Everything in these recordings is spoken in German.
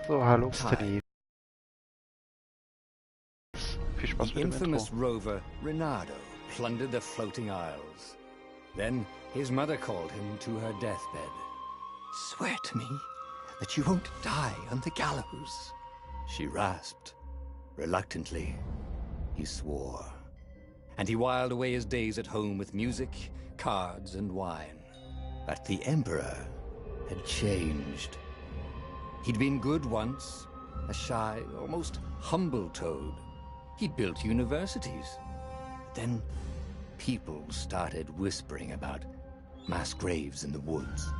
So, hallo Hi. Steady. Viel Spaß The mit dem infamous Intro. rover Reynardo plundered the floating isles. Then his mother called him to her deathbed. "Swear to me that you won't die on the gallows," she rasped. Reluctantly, he swore. And he whiled away his days at home with music, cards, and wine. But the Emperor had changed. He'd been good once, a shy, almost humble toad. He'd built universities. Then people started whispering about mass graves in the woods,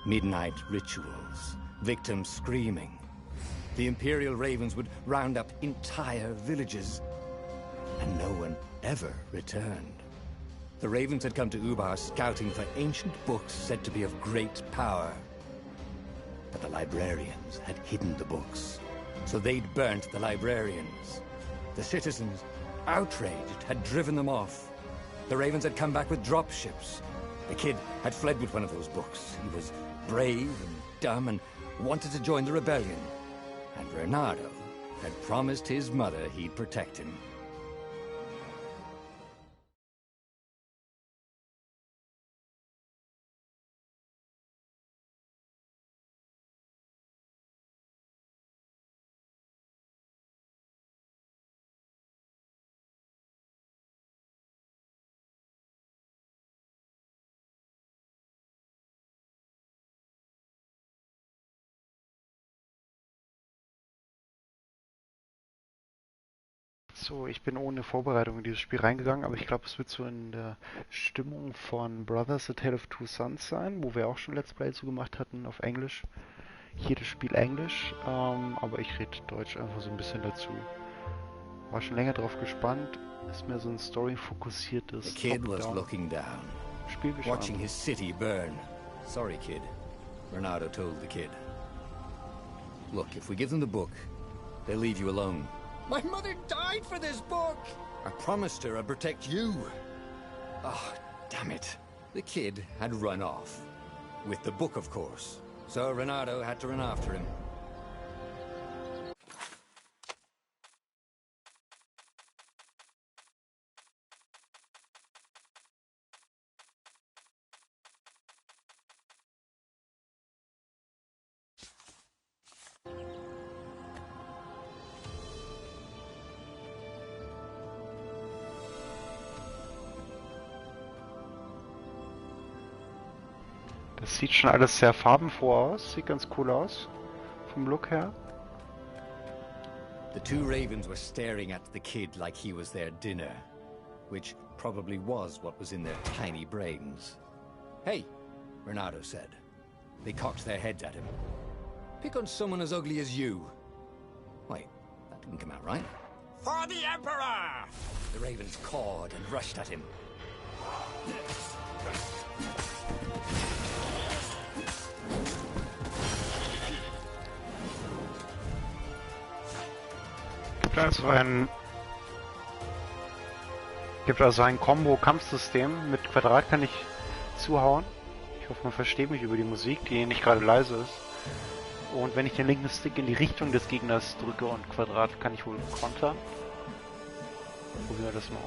midnight rituals, victims screaming. The Imperial Ravens would round up entire villages, and no one ever returned. The Ravens had come to Ubar scouting for ancient books said to be of great power. But the librarians had hidden the books, so they'd burnt the librarians. The citizens, outraged, had driven them off. The Ravens had come back with dropships. The kid had fled with one of those books. He was brave and dumb and wanted to join the rebellion. And Reynardo had promised his mother he'd protect him. So, ich bin ohne Vorbereitung in dieses Spiel reingegangen, aber ich glaube, es wird so in der Stimmung von Brothers: A Tale of Two Sons sein, wo wir auch schon Let's Play zu gemacht hatten auf Englisch. Jedes Spiel Englisch, aber ich rede Deutsch einfach so ein bisschen dazu. War schon länger drauf gespannt. Ist mehr so ein story-fokussiertes The kid was looking down, Spiel watching his city burn. "Sorry, kid," Reynardo told the kid. "Look, if we give them the book, they'll leave you alone." "My mother died for this book!" "I promised her I'd protect you." Oh, damn it. The kid had run off. With the book, of course. So Reynardo had to run after him. Das sieht schon alles sehr farbenfroh aus, sieht ganz cool aus, vom Look her. The two ravens were staring at the kid like he was their dinner, which probably was what was in their tiny brains. "Hey," Reynardo said. They cocked their heads at him. "Pick on someone as ugly as you." Wait, that didn't come out right. "For the Emperor!" The ravens cawed and rushed at him. Gibt also ein Combo-Kampfsystem. Mit Quadrat kann ich zuhauen. Ich hoffe, man versteht mich über die Musik, die nicht gerade leise ist. Und wenn ich den linken Stick in die Richtung des Gegners drücke und Quadrat, kann ich wohl kontern. Probieren wir das mal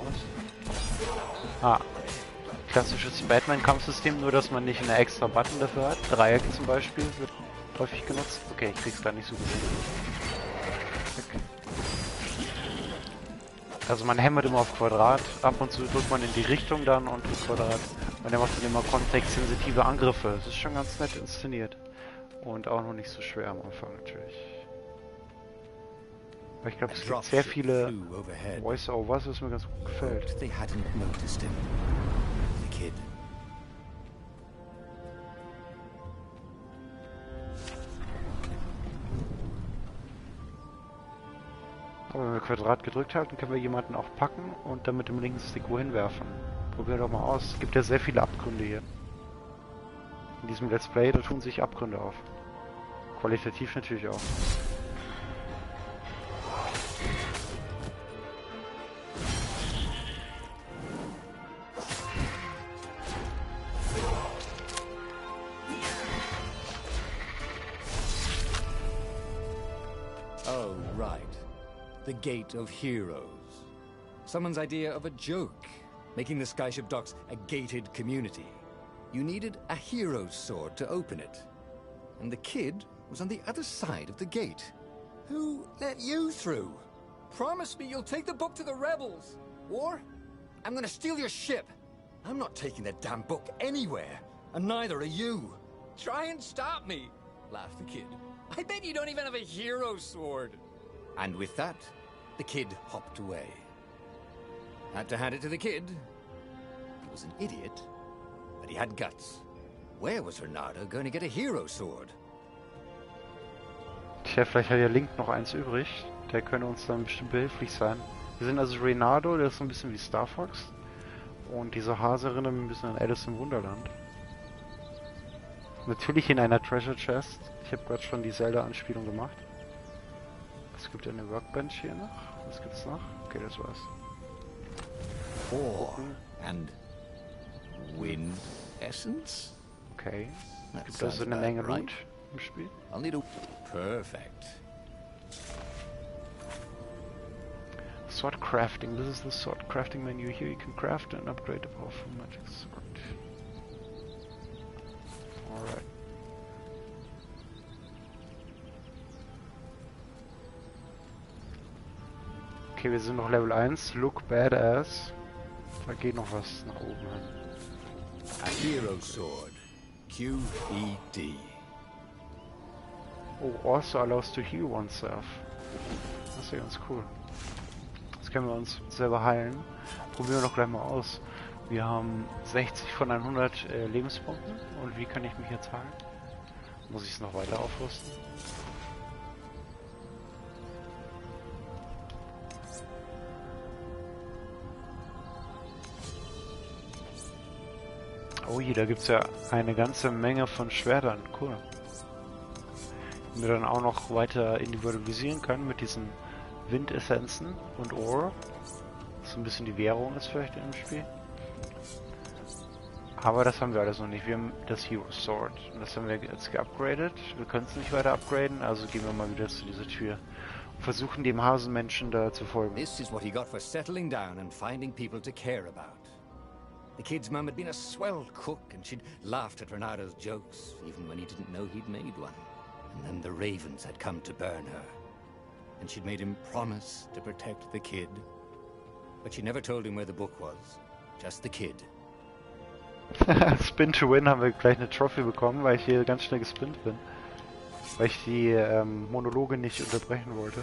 aus. Klassisches Batman-Kampfsystem, nur dass man nicht einen extra Button dafür hat. Dreieck zum Beispiel wird häufig genutzt. Okay, ich krieg's gar nicht so gesehen. Okay. Also man hämmert immer auf Quadrat, ab und zu drückt man in die Richtung dann und Quadrat. Und er macht dann immer kontextsensitive Angriffe. Das ist schon ganz nett inszeniert. Und auch noch nicht so schwer am Anfang natürlich. Aber ich glaube, es gibt sehr viele Voice-Overs, was mir ganz gut gefällt. They hadn't noticed him. The kid. Aber wenn wir Quadrat gedrückt halten, können wir jemanden auch packen und dann mit dem linken Stick wohin werfen. Probieren wir doch mal aus. Es gibt ja sehr viele Abgründe hier. In diesem Let's Play, da tun sich Abgründe auf. Qualitativ natürlich auch. right. The Gate of Heroes. Someone's idea of a joke, making the Skyship Docks a gated community. You needed a hero's sword to open it. And the kid was on the other side of the gate. Who let you through? Promise me you'll take the book to the rebels, or I'm gonna steal your ship. I'm not taking that damn book anywhere, and neither are you. Try and stop me, laughed the kid. I bet you don't even have a hero sword. And with that, the kid hopped away. Had to hand it to the kid. He was an idiot, but he had guts. Where was Renato going to get a hero sword? Tja, vielleicht hat der Link noch eins übrig. Der könnte uns dann bestimmt behilflich sein. Wir sind also Renato, der ist so ein bisschen wie Star Fox. Und diese Hase erinnert mich ein bisschen an Alice im Wunderland. Natürlich in einer Treasure Chest. Ich habe gerade schon die Zelda-Anspielung gemacht. Es gibt eine Workbench hier noch. Was gibt's noch? Okay, das war's. And wind essence? Okay. Es gibt also eine Menge Loot im Spiel. I'll need a... Perfect. Sword crafting. This is the sword crafting menu. Here you can craft and upgrade a powerful magic sword. Alright. Okay, wir sind noch Level 1. Look badass. Da geht noch was nach oben hin. A hero sword. QED. Oh, also allows to heal oneself. Das ist ja ganz cool. Jetzt können wir uns selber heilen. Probieren wir doch gleich mal aus. Wir haben 60 von 100 Lebenspunkten. Und wie kann ich mich jetzt heilen? Muss ich es noch weiter aufrüsten? Oh je, da gibt es ja eine ganze Menge von Schwertern. Cool. Die wir dann auch noch weiter individualisieren können mit diesen Windessenzen und Ore. So ein bisschen die Währung ist vielleicht im Spiel. Aber das haben wir alles noch nicht. Wir haben das Hero Sword. Und das haben wir jetzt geupgradet. Wir können es nicht weiter upgraden, also gehen wir mal wieder zu dieser Tür. Und versuchen dem Hasenmenschen da zu folgen. This is what he got for settling down and finding people to care about. The kid's mum had been a swell cook and she'd laughed at Renato's jokes, even when he didn't know he'd made one. And then the ravens had come to burn her. And she'd made him promise to protect the kid. But she never told him where the book was. Just the kid. Spin to win haben wir gleich eine Trophy bekommen, weil ich hier ganz schnell gespinnt bin. Weil ich die Monologe nicht unterbrechen wollte.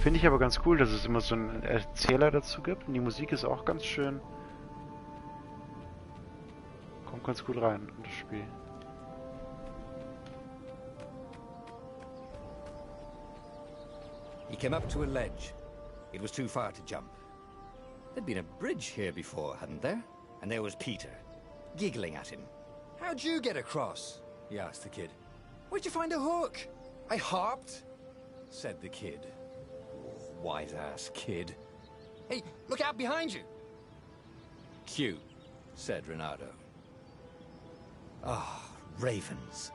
Finde ich aber ganz cool, dass es immer so einen Erzähler dazu gibt. Und die Musik ist auch ganz schön. Kommt ganz gut rein in das Spiel. He came up to a ledge. It was too far to jump. There'd been a bridge here before, hadn't there? And there was Peter, giggling at him. How'd you get across? He asked the kid. Where'd you find a hook? I hopped, said the kid. Wise-ass kid. Hey, look out behind you! Cute, said Renato. Ah, ravens.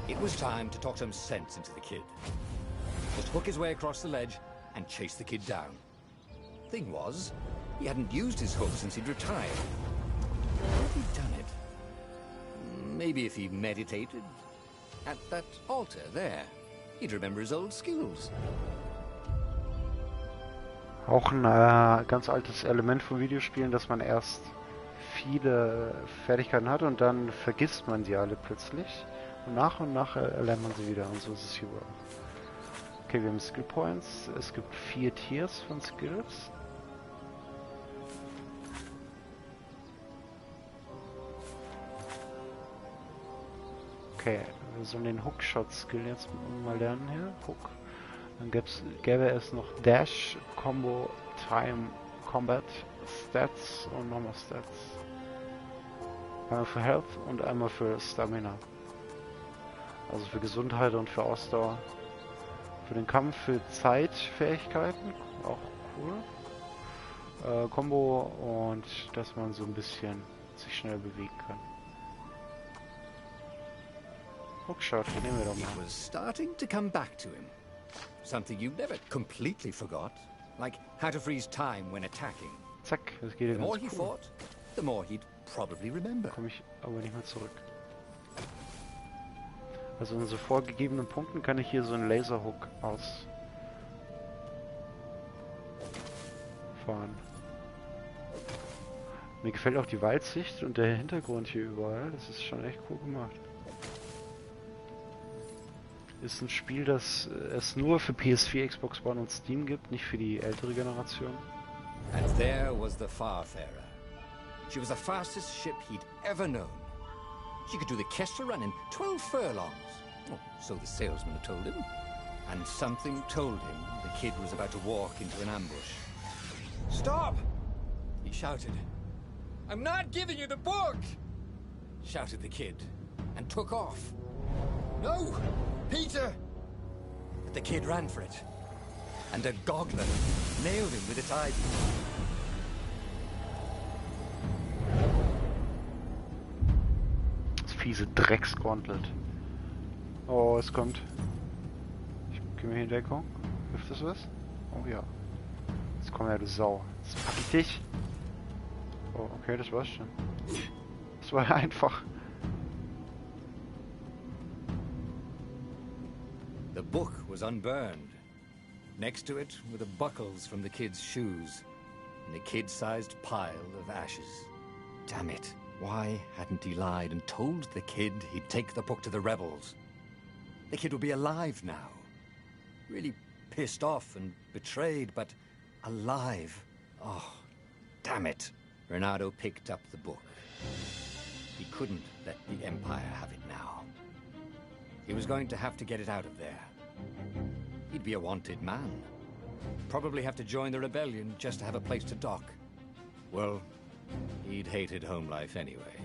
It was time to talk some sense into the kid. Just hook his way across the ledge and chase the kid down. Thing was, he hadn't used his hook since he'd retired. How had he done it? Maybe if he meditated at that altar there, he'd remember his old skills. Auch ein ganz altes Element von Videospielen, dass man erst viele Fertigkeiten hat und dann vergisst man sie alle plötzlich. Und nach erlernt man sie wieder und so ist es hier auch. Okay, wir haben Skill Points. Es gibt 4 Tiers von Skills. Okay, wir sollen den Hookshot-Skill jetzt mal lernen hier. Hook. Dann gäbe es noch Dash, Combo, Time, Combat, Stats und nochmal Stats. Einmal für Health und einmal für Stamina. Also für Gesundheit und für Ausdauer. Für den Kampf, für Zeitfähigkeiten. Auch cool. Combo und dass man so ein bisschen sich schnell bewegen kann. Hookshot, den nehmen wir doch It mal. was starting to come back to him. Something you never completely forgot. Like how to freeze time when attacking. Zack, das geht ja The more ganz he cool. fought, the more he'd probably remember. Komme ich aber nicht mehr zurück. Also in so vorgegebenen Punkten kann ich hier so einen Laserhook ausfahren. Mir gefällt auch die Waldsicht und der Hintergrund hier überall. Das ist schon echt cool gemacht. Ist ein Spiel, das es nur für PS4, Xbox One und Steam gibt, nicht für die ältere Generation. And there was the Farfarer. She was the fastest ship he'd ever known. She could do the Kessel Run in 12 furlongs. Oh, so the salesman had told him. And something told him the kid was about to walk into an ambush. "Stop!" he shouted. "I'm not giving you the book!" shouted the kid, and took off. "No! Peter!" But the kid ran for it, and a goggler nailed him with its ivy. Das fiese Drecksgauntlet. Oh, es kommt. Ich gehe mir hier in Deckung. Hilft das was? Oh ja. Jetzt komm her, du Sau. Jetzt pack ich dich. Oh, okay, das war's schon. Das war einfach. The book was unburned. Next to it were the buckles from the kid's shoes, and a kid-sized pile of ashes. Damn it. Why hadn't he lied and told the kid he'd take the book to the rebels? The kid would be alive now. Really pissed off and betrayed, but alive. Oh, damn it. Renato picked up the book. He couldn't let the Empire have it now. He was going to have to get it out of there. He'd be a wanted man. Probably have to join the rebellion just to have a place to dock. Well, he'd hated home life anyway.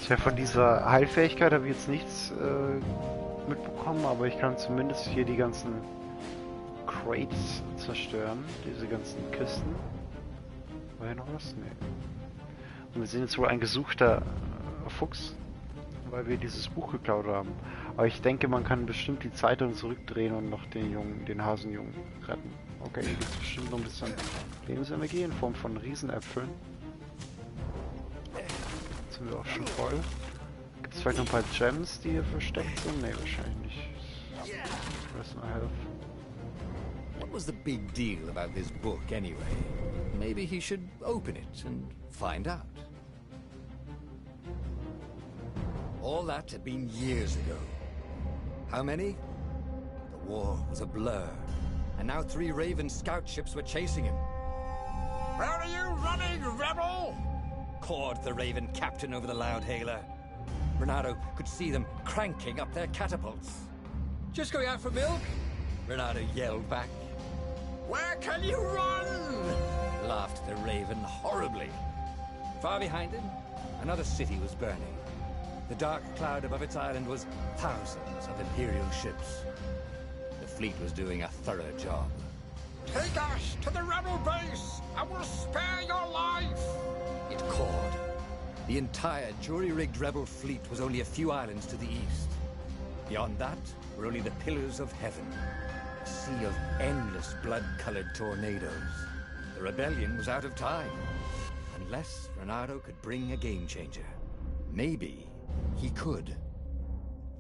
Tja, von dieser Heilfähigkeit habe ich jetzt nichts mitbekommen, aber ich kann zumindest hier die ganzen Crates zerstören, diese ganzen Kisten. War hier noch was? Nee. Und wir sind jetzt wohl ein gesuchter Fuchs, weil wir dieses Buch geklaut haben. Aber ich denke, man kann bestimmt die Zeitung zurückdrehen und noch den Jungen, den Hasenjungen retten. Okay, hier gibt es bestimmt noch ein bisschen Lebensenergie in Form von Riesenäpfeln. Jetzt sind wir auch schon voll. Gibt es vielleicht noch ein paar Gems, die hier versteckt sind? Ne, wahrscheinlich nicht. Personal Health. What was the big deal about this book anyway? Maybe he should open it and find out. All that had been years ago. How many? The war was a blur, and now 3 Raven scout ships were chasing him. "Where are you running, rebel?" cawed the Raven captain over the loud hailer. Renato could see them cranking up their catapults. "Just going out for milk?" Renato yelled back. "Where can you run?" laughed the Raven horribly. Far behind him, another city was burning. The dark cloud above its island was thousands of Imperial ships. The fleet was doing a thorough job. "Take us to the rebel base, and we'll spare your life!" it called. The entire jury-rigged rebel fleet was only a few islands to the east. Beyond that were only the pillars of heaven, a sea of endless blood-colored tornadoes. The rebellion was out of time, unless Renato could bring a game-changer. Maybe he could.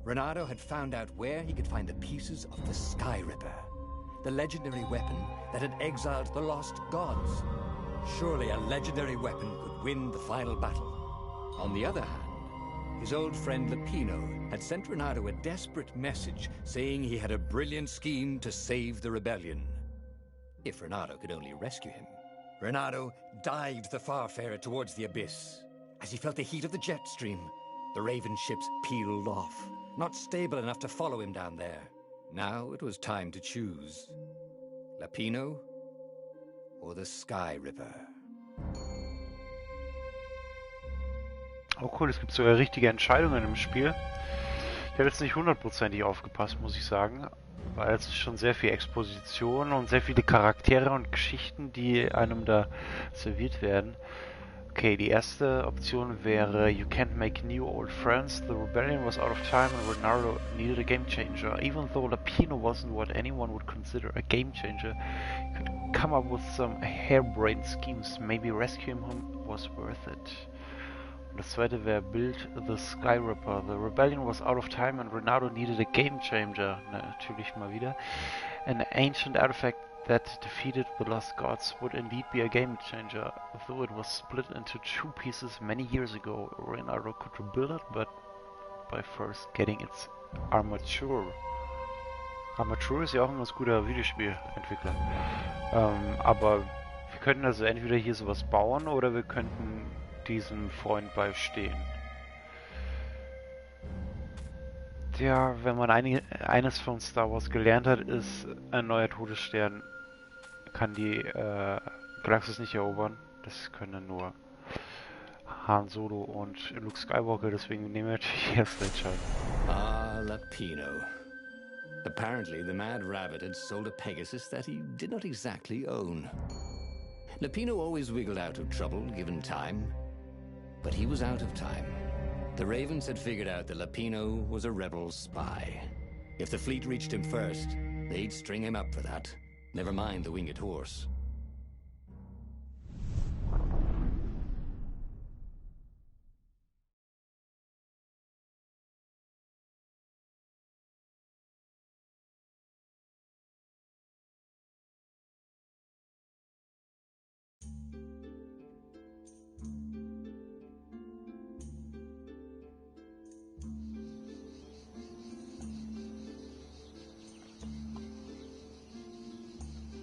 Renato had found out where he could find the pieces of the Sky Ripper, the legendary weapon that had exiled the lost gods. Surely a legendary weapon could win the final battle. On the other hand, his old friend Lupino had sent Renato a desperate message saying he had a brilliant scheme to save the rebellion. If Renato could only rescue him. Renato dived the Farfarer towards the abyss. As he felt the heat of the jet stream, the Raven ships peeled off, not stable enough to follow him down there. Now it was time to choose. Lapino or the Sky Ripper? Oh cool, es gibt sogar richtige Entscheidungen im Spiel. Ich habe jetzt nicht hundertprozentig aufgepasst, muss ich sagen, weil es ist schon sehr viel Exposition und sehr viele Charaktere und Geschichten, die einem da serviert werden. Okay, die erste Option wäre You can't make new old friends, the rebellion was out of time and Renardo needed a game changer. Even though Lapino wasn't what anyone would consider a game changer, you could come up with some harebrained schemes, maybe rescuing him was worth it. Und das zweite wäre Build the Sky Ripper. The rebellion was out of time and Renardo needed a game changer. Natürlich mal wieder. An ancient artifact that defeated the lost gods would indeed be a game changer. Though it was split into two pieces many years ago, Renardo could rebuild it, but by first getting its Armature. Armature ist ja auch ein ganz guter Videospielentwickler. Aber wir könnten also entweder hier sowas bauen oder wir könnten diesem Freund beistehen. Tja, wenn man eines von Star Wars gelernt hat, ist, ein neuer Todesstern kann die Galaxis nicht erobern. Das können nur Han Solo und Luke Skywalker, deswegen nehmen wir natürlich die erste Entscheidung. Ah, Lapino. Apparently the Mad Rabbit had sold a Pegasus that he did not exactly own. Lapino always wiggled out of trouble given time, but he was out of time. The Ravens had figured out that Lapino was a rebel spy. If the fleet reached him first, they'd string him up for that. Never mind the winged horse.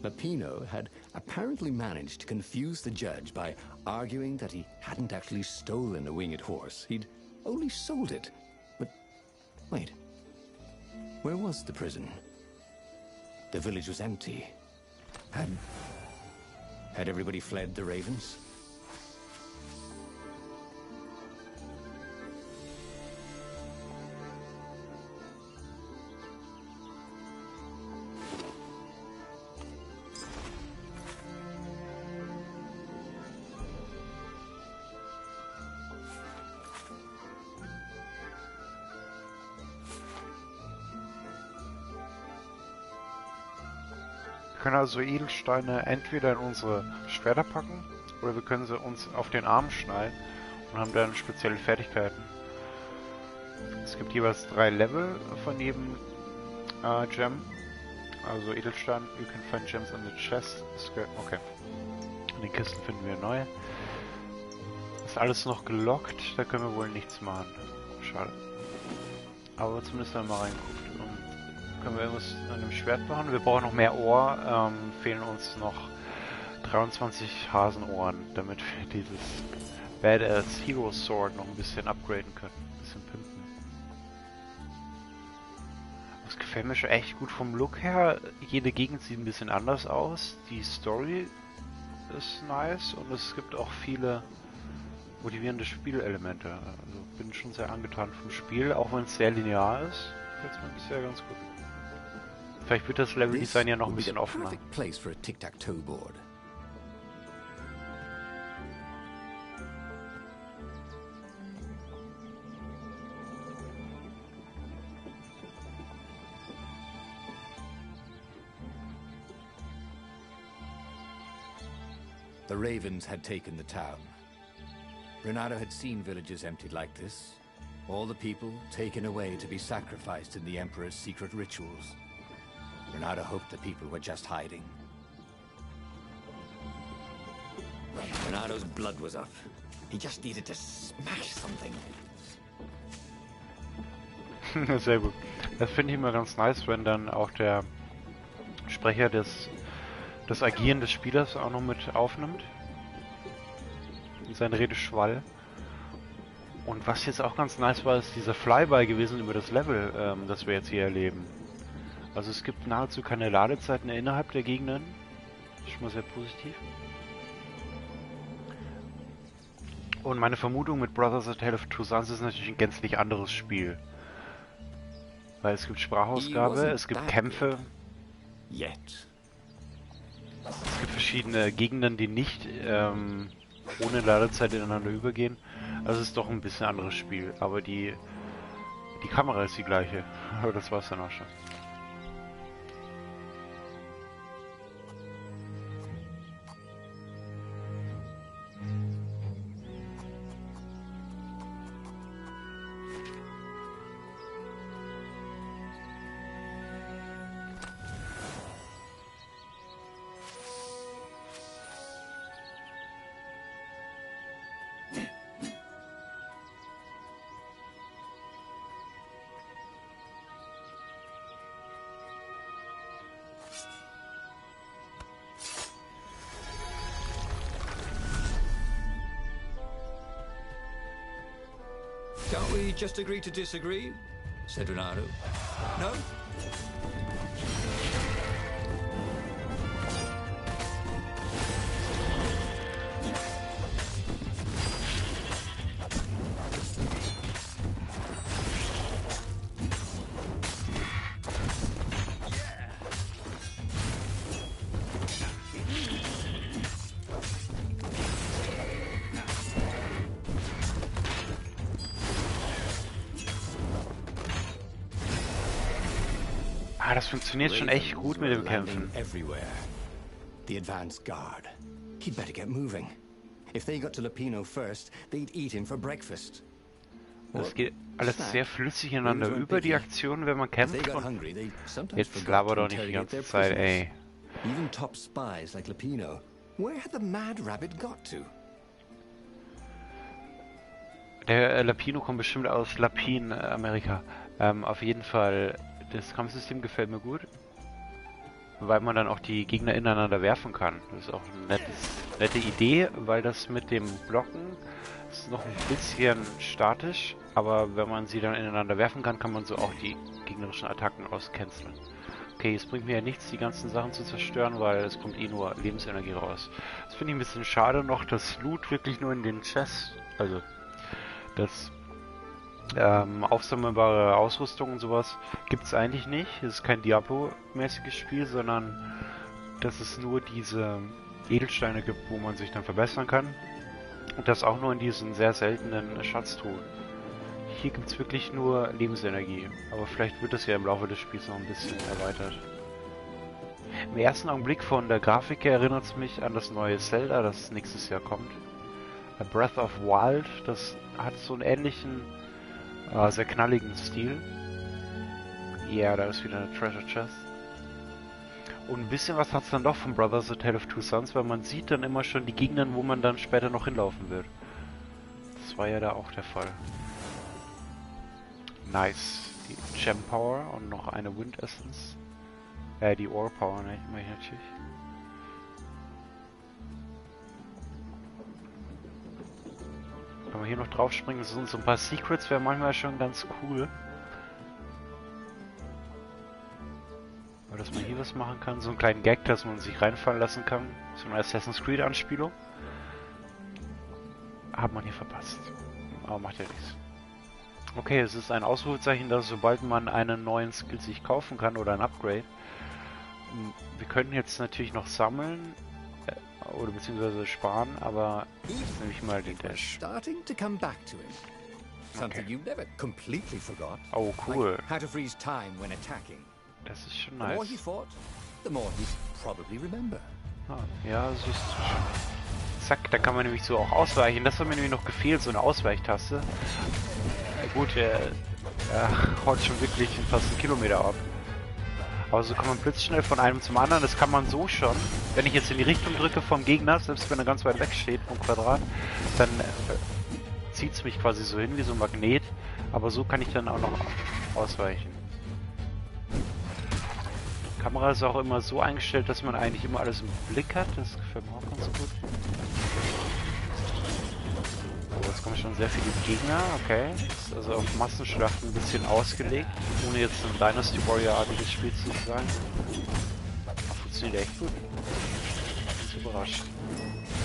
Lapino had apparently managed to confuse the judge by arguing that he hadn't actually stolen a winged horse. He'd only sold it. But wait, where was the prison? The village was empty. Had everybody fled the Ravens? Wir können also Edelsteine entweder in unsere Schwerter packen oder wir können sie uns auf den Arm schnallen und haben dann spezielle Fertigkeiten. Es gibt jeweils 3 Level von jedem Gem. Also Edelstein, you can find gems in the chest. Okay. In den Kisten finden wir neue. Ist alles noch gelockt, da können wir wohl nichts machen. Schade. Aber zumindest haben wir mal reingeguckt. Können wir irgendwas an dem Schwert machen? Wir brauchen noch mehr Ohr. Fehlen uns noch 23 Hasenohren, damit wir dieses Badass Hero Sword noch ein bisschen upgraden können. Ein bisschen pimpen. Das gefällt mir schon echt gut vom Look her. Jede Gegend sieht ein bisschen anders aus. Die Story ist nice und es gibt auch viele motivierende Spielelemente. Also bin schon sehr angetan vom Spiel, auch wenn es sehr linear ist. Gefällt mir bisher ganz gut. Vielleicht wird das Level-Design ja noch ein bisschen offener. Place for a tic-tac-toe board. The Ravens had taken the town. Renato had seen villages emptied like this. All the people taken away to be sacrificed in the Emperor's secret rituals. Renato hoped the people were just hiding. Renato's blood was up. He just needed to smash something. Sehr gut. Das finde ich immer ganz nice, wenn dann auch der Sprecher das Agieren des Spielers auch noch mit aufnimmt. Sein Redeschwall. Und was jetzt auch ganz nice war, ist dieser Flyby gewesen über das Level, das wir jetzt hier erleben. Also es gibt nahezu keine Ladezeiten innerhalb der Gegner. Das ist schon mal sehr positiv. Und meine Vermutung mit Brothers A Tale of Two Sons ist natürlich ein gänzlich anderes Spiel. Weil es gibt Sprachausgabe, es gibt Kämpfe. Es gibt verschiedene Gegner, die nicht ohne Ladezeit ineinander übergehen. Also es ist doch ein bisschen anderes Spiel. Aber die Kamera ist die gleiche. Aber das war's dann auch schon. Can't we just agree to disagree? Said Renato. No? Ah, das funktioniert schon echt gut mit dem Kämpfen. The advance guard. He'd better get moving. If they got to Lapino first, they'd eat him for breakfast. Das geht alles sehr flüssig ineinander über, die Aktionen, wenn man kämpft. Und jetzt laber doch nicht die ganze Zeit, ey. Even top spies like Lapino. Where had the mad rabbit got to? Der Lapino kommt bestimmt aus Lapin, Amerika. Auf jeden Fall, das Kampfsystem gefällt mir gut. Weil man dann auch die Gegner ineinander werfen kann. Das ist auch eine nette Idee, weil das mit dem Blocken ist noch ein bisschen statisch. Aber wenn man sie dann ineinander werfen kann, kann man so auch die gegnerischen Attacken auscanceln. Okay, es bringt mir ja nichts, die ganzen Sachen zu zerstören, weil es kommt eh nur Lebensenergie raus. Das finde ich ein bisschen schade noch, dass Loot wirklich nur in den Chests, also das aufsammelbare Ausrüstung und sowas gibt es eigentlich nicht. Es ist kein Diablo-mäßiges Spiel, sondern dass es nur diese Edelsteine gibt, wo man sich dann verbessern kann. Und das auch nur in diesen sehr seltenen Schatztruhen. Hier gibt es wirklich nur Lebensenergie. Aber vielleicht wird das ja im Laufe des Spiels noch ein bisschen erweitert. Im ersten Augenblick von der Grafik her erinnert es mich an das neue Zelda, das nächstes Jahr kommt. A Breath of Wild, das hat so einen ähnlichen, sehr knalligen Stil. Ja, da ist wieder eine Treasure Chest. Und ein bisschen was hat es dann doch von Brothers A Tale of Two Sons, weil man sieht dann immer schon die Gegner, wo man dann später noch hinlaufen wird. Das war ja da auch der Fall. Nice. Die Gem Power und noch eine Wind Essence. Die Ore Power, ne? Mach ich natürlich. Wenn wir hier noch drauf springen, das sind so ein paar Secrets, wäre manchmal schon ganz cool. Aber dass man hier was machen kann, so einen kleinen Gag, dass man sich reinfallen lassen kann. So eine Assassin's Creed Anspielung. Hat man hier verpasst. Aber macht ja nichts. Okay, es ist ein Ausrufezeichen, dass sobald man einen neuen Skill sich kaufen kann oder ein Upgrade. Wir können jetzt natürlich noch sammeln. Oder beziehungsweise sparen, aber jetzt nehme ich mal den Dash. Starting to come back to him. Something you never completely forgot. Oh, cool. Like how to freeze time when attacking. Das ist schon The more he nice. fought, the more he'd probably remember. Ah, ja, so ist es schon. Zack, da kann man nämlich so auch ausweichen. Das hat mir nämlich noch gefehlt, so eine Ausweichtaste. Gut, haut schon wirklich fast einen Kilometer ab. Aber so kann man blitzschnell von einem zum anderen, das kann man so schon. Wenn ich jetzt in die Richtung drücke vom Gegner, selbst wenn er ganz weit weg steht vom Quadrat, dann zieht es mich quasi so hin wie so ein Magnet. Aber so kann ich dann auch noch ausweichen. Die Kamera ist auch immer so eingestellt, dass man eigentlich immer alles im Blick hat. Das gefällt mir auch ganz gut. jetzt kommen schon sehr viele Gegner, okay. Ist also auf Massenschlachten ein bisschen ausgelegt, ohne jetzt ein Dynasty Warrior-artiges Spiel zu sein. Aber funktioniert echt gut. Ich bin überrascht.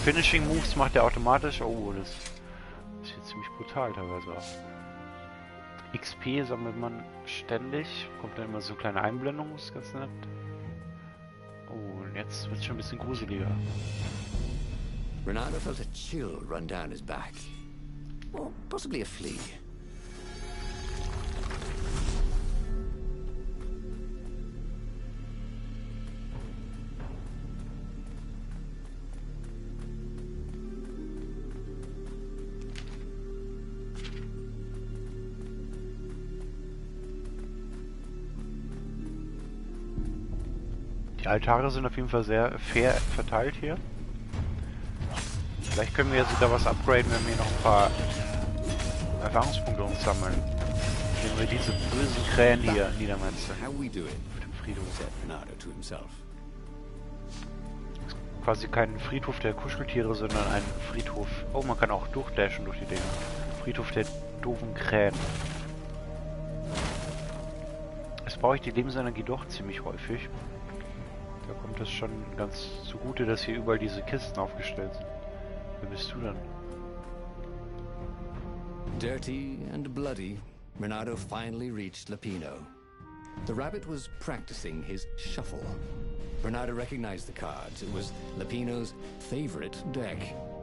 Finishing Moves macht er automatisch. Oh, das ist jetzt ziemlich brutal teilweise auch. XP sammelt man ständig. Kommt dann immer so kleine Einblendungen, ist ganz nett. Oh, und jetzt wird es schon ein bisschen gruseliger. Renato felt a chill run down his back. Or possibly a flea. Die Altare sind auf jeden Fall sehr fair verteilt hier. Vielleicht können wir ja sogar was upgraden, wenn wir noch ein paar Erfahrungspunkte uns sammeln. Wenn wir diese bösen Krähen hier niedermetzen. Auf dem Friedhof. Quasi kein Friedhof der Kuscheltiere, sondern ein Friedhof. Oh, man kann auch durchdashen durch die Dinge. Friedhof der doofen Krähen. Es brauche ich die Lebensenergie doch ziemlich häufig. Da kommt es schon ganz zugute, dass hier überall diese Kisten aufgestellt sind. Wer bist du dann? Dirty and bloody, Renato finally reached Lapino. The rabbit was practicing his shuffle. Renato recognized the cards. It was Lapino's favorite deck.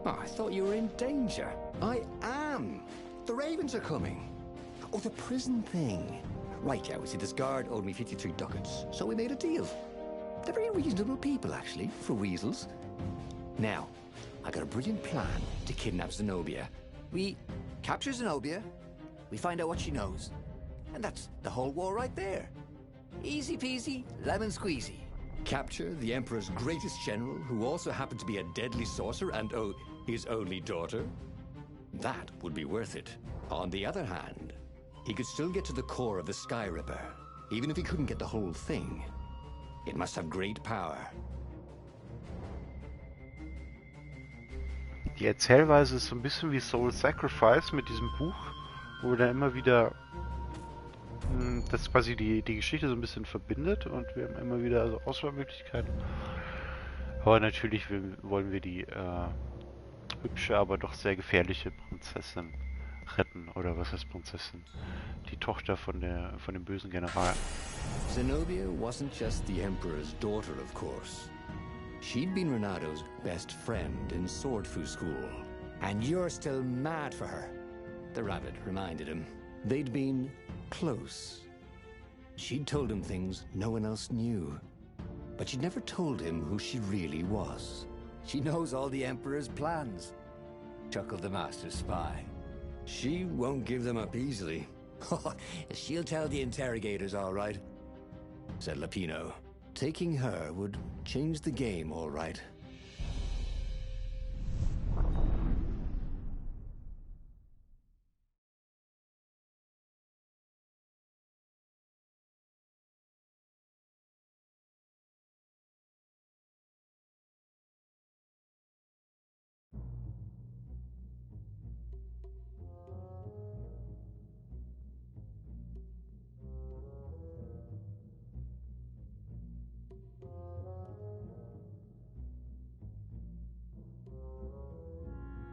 Oh, I thought you were in danger. I am. The ravens are coming. Oh, the prison thing. Right, yeah, we see this guard owed me 53 ducats, so we made a deal. They're very reasonable people, actually, for weasels. Now, I got a brilliant plan to kidnap Zenobia. We capture Zenobia, we find out what she knows, and that's the whole war right there. Easy peasy, lemon squeezy. Capture the Emperor's greatest general, who also happened to be a deadly sorcerer, and, oh, his only daughter? That would be worth it. On the other hand, he could still get to the core of the Sky Ripper, even if he couldn't get the whole thing. It must have great power. Die Erzählweise ist so ein bisschen wie Soul Sacrifice mit diesem Buch, wo dann immer wieder das quasi die Geschichte so ein bisschen verbindet und wir haben immer wieder also Auswahlmöglichkeiten. Aber natürlich wollen wir die hübsche, aber doch sehr gefährliche Prinzessin retten. Oder was heißt Prinzessin? Die Tochter von dem bösen General. Zenobia wasn't just the Emperor's daughter, of course. She'd been Renato's best friend in Sword Fu school. And you're still mad for her, the rabbit reminded him. They'd been close. She'd told him things no one else knew. But she'd never told him who she really was. She knows all the Emperor's plans, chuckled the master spy. She won't give them up easily. She'll tell the interrogators, all right, said Lapino. Taking her would change the game, all right.